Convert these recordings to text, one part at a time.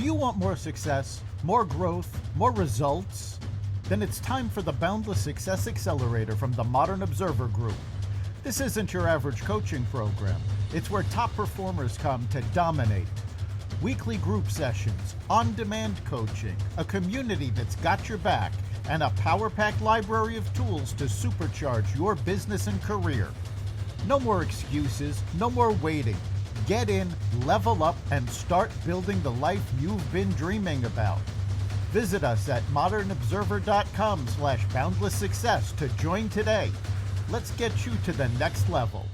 Do you want more success, more growth, more results? Then it's time for the Boundless Success Accelerator from the Modern Observer Group. This isn't your average coaching program. It's where top performers come to dominate. Weekly group sessions, on-demand coaching, a community that's got your back, and a power-packed library of tools to supercharge your business and career. No more excuses, no more waiting. Get in, level up, and start building the life you've been dreaming about. Visit us at modernobserver.com/boundless success to join today. Let's get you to the next level.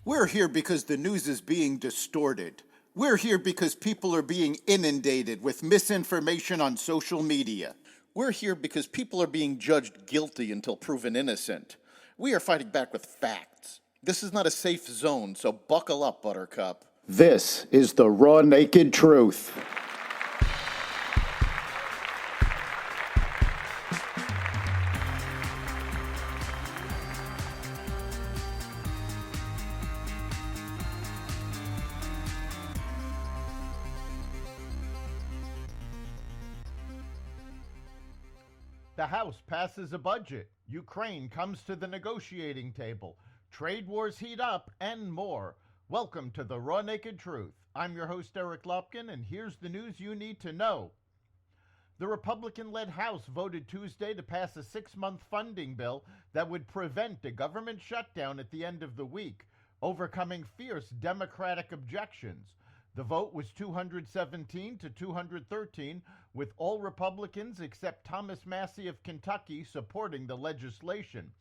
We're here because the news is being distorted. We're here because people are being inundated with misinformation on social media. We're here because people are being judged guilty until proven innocent. We are fighting back with facts. This is not a safe zone, so buckle up, Buttercup. This is the raw, naked truth. The House passes a budget. Ukraine comes to the negotiating table. Trade wars heat up, and more. Welcome to the Raw Naked Truth. I'm your host, Eric Lopkin, and here's the news you need to know. The Republican-led House voted Tuesday to pass a 6-month funding bill that would prevent a government shutdown at the end of the week, overcoming fierce Democratic objections. The vote was 217 to 213, with all Republicans except Thomas Massie of Kentucky supporting the legislation.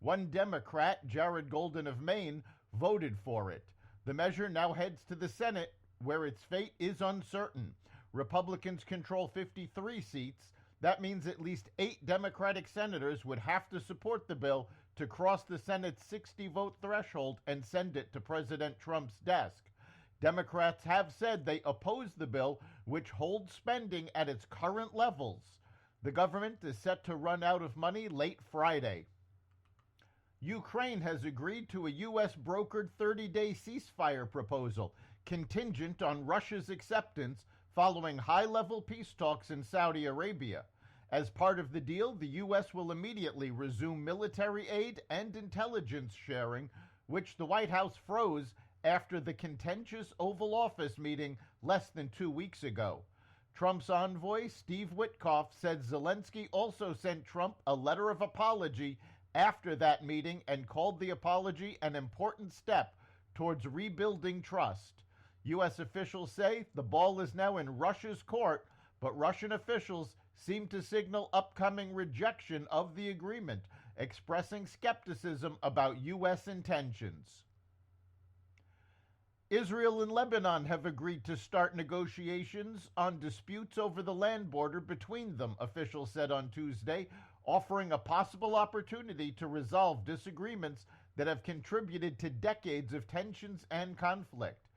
One Democrat, Jared Golden of Maine, voted for it. The measure now heads to the Senate, where its fate is uncertain. Republicans control 53 seats. That means at least 8 Democratic senators would have to support the bill to cross the Senate's 60-vote threshold and send it to President Trump's desk. Democrats have said they oppose the bill, which holds spending at its current levels. The government is set to run out of money late Friday. Ukraine has agreed to a U.S.-brokered 30-day ceasefire proposal, contingent on Russia's acceptance following high-level peace talks in Saudi Arabia. As part of the deal, the U.S. will immediately resume military aid and intelligence sharing, which the White House froze after the contentious Oval Office meeting less than 2 weeks ago. Trump's envoy, Steve Witkoff, said Zelensky also sent Trump a letter of apology after that meeting and called the apology an important step towards rebuilding trust. U.S. officials say the ball is now in Russia's court, but Russian officials seem to signal upcoming rejection of the agreement, expressing skepticism about U.S. intentions. Israel and Lebanon have agreed to start negotiations on disputes over the land border between them, officials said on Tuesday, offering a possible opportunity to resolve disagreements that have contributed to decades of tensions and conflict.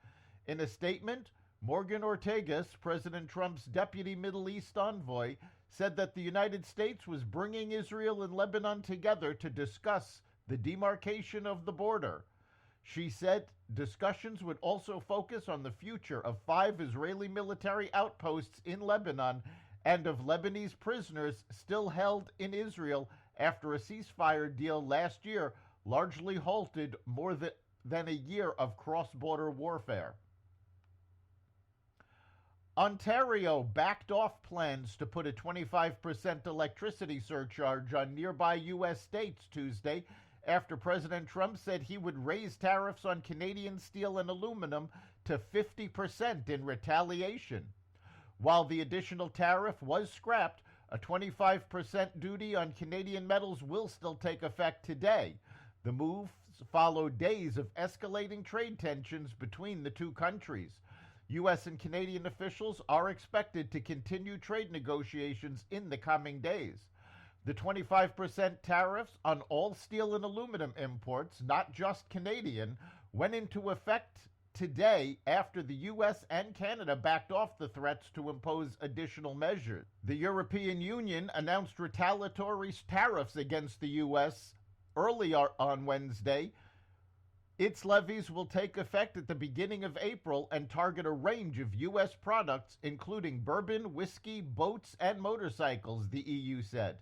In a statement, Morgan Ortagus, President Trump's deputy Middle East envoy, said that the United States was bringing Israel and Lebanon together to discuss the demarcation of the border. She said discussions would also focus on the future of 5 Israeli military outposts in Lebanon and of Lebanese prisoners still held in Israel after a ceasefire deal last year largely halted more than a year of cross-border warfare. Ontario backed off plans to put a 25% electricity surcharge on nearby U.S. states Tuesday after President Trump said he would raise tariffs on Canadian steel and aluminum to 50% in retaliation. While the additional tariff was scrapped, a 25% duty on Canadian metals will still take effect today. The moves follow days of escalating trade tensions between the two countries. U.S. and Canadian officials are expected to continue trade negotiations in the coming days. The 25% tariffs on all steel and aluminum imports, not just Canadian, went into effect today after the U.S. and Canada backed off the threats to impose additional measures. The European Union announced retaliatory tariffs against the U.S. early on Wednesday, Its levies will take effect at the beginning of April and target a range of U.S. products, including bourbon, whiskey, boats, and motorcycles, the EU said.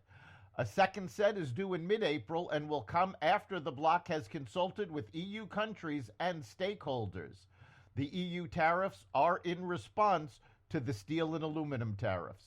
A second set is due in mid-April and will come after the bloc has consulted with EU countries and stakeholders. The EU tariffs are in response to the steel and aluminum tariffs.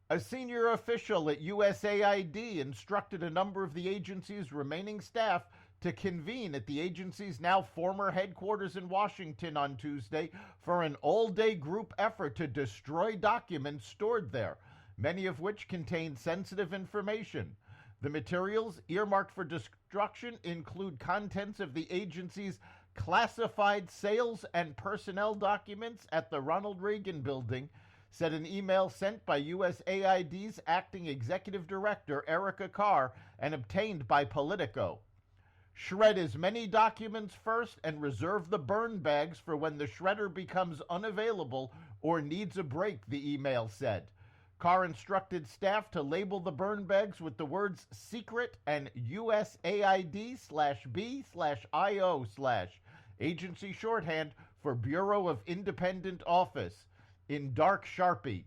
A senior official at USAID instructed a number of the agency's remaining staff to convene at the agency's now former headquarters in Washington on Tuesday for an all-day group effort to destroy documents stored there, many of which contain sensitive information. The materials earmarked for destruction include contents of the agency's classified sales and personnel documents at the Ronald Reagan Building, said an email sent by USAID's acting executive director, Erica Carr, and obtained by Politico. Shred as many documents first and reserve the burn bags for when the shredder becomes unavailable or needs a break, the email said. Carr instructed staff to label the burn bags with the words secret and USAID/B/IO/ agency shorthand for Bureau of Independent Office in dark Sharpie.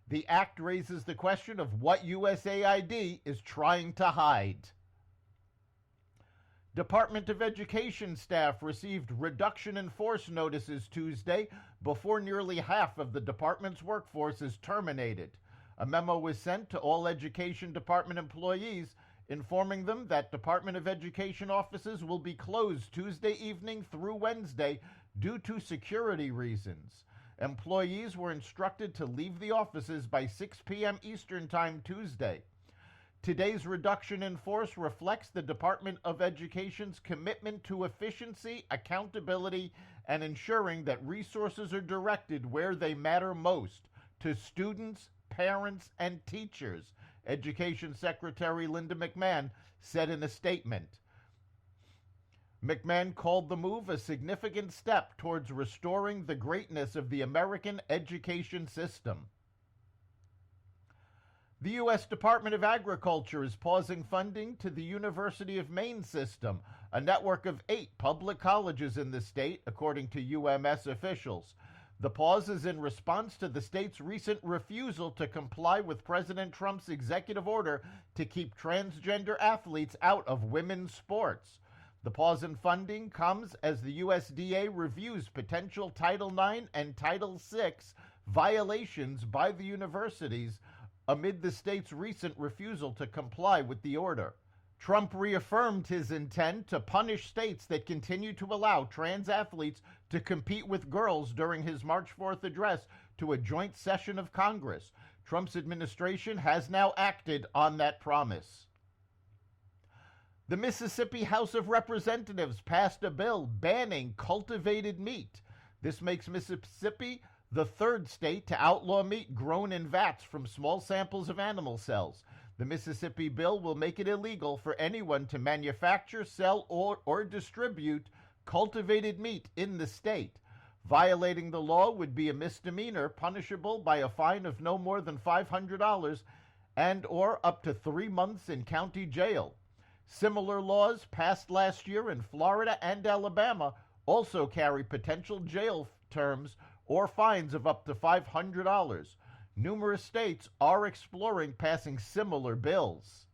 The act raises the question of what USAID is trying to hide. Department of Education staff received reduction in force notices Tuesday before nearly half of the department's workforce is terminated. A memo was sent to all Education Department employees informing them that Department of Education offices will be closed Tuesday evening through Wednesday due to security reasons. Employees were instructed to leave the offices by 6 p.m. Eastern Time Tuesday. Today's reduction in force reflects the Department of Education's commitment to efficiency, accountability, and ensuring that resources are directed where they matter most, to students, parents, and teachers, Education Secretary Linda McMahon said in a statement. McMahon called the move a significant step towards restoring the greatness of the American education system. The U.S. Department of Agriculture is pausing funding to the University of Maine system, a network of 8 public colleges in the state, according to UMS officials. The pause is in response to the state's recent refusal to comply with President Trump's executive order to keep transgender athletes out of women's sports. The pause in funding comes as the USDA reviews potential Title IX and Title VI violations by the universities amid the state's recent refusal to comply with the order. Trump reaffirmed his intent to punish states that continue to allow trans athletes to compete with girls during his March 4th address to a joint session of Congress. Trump's administration has now acted on that promise. The Mississippi House of Representatives passed a bill banning cultivated meat. This makes Mississippi the 3rd state to outlaw meat grown in vats from small samples of animal cells. The Mississippi bill will make it illegal for anyone to manufacture, sell, or distribute cultivated meat in the state. Violating the law would be a misdemeanor punishable by a fine of no more than $500 and or up to 3 months in county jail. Similar laws passed last year in Florida and Alabama also carry potential jail terms or fines of up to $500. Numerous states are exploring passing similar bills.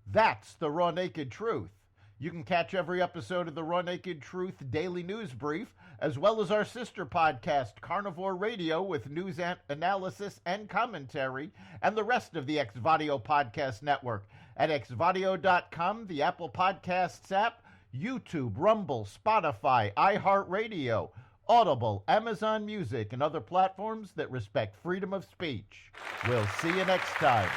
That's the Raw Naked Truth. You can catch every episode of the Raw Naked Truth Daily News Brief, as well as our sister podcast, Carnivore Radio, with news analysis and commentary, and the rest of the Xvadio Podcast Network at xvadio.com, the Apple Podcasts app, YouTube, Rumble, Spotify, iHeartRadio, Audible, Amazon Music, and other platforms that respect freedom of speech. We'll see you next time.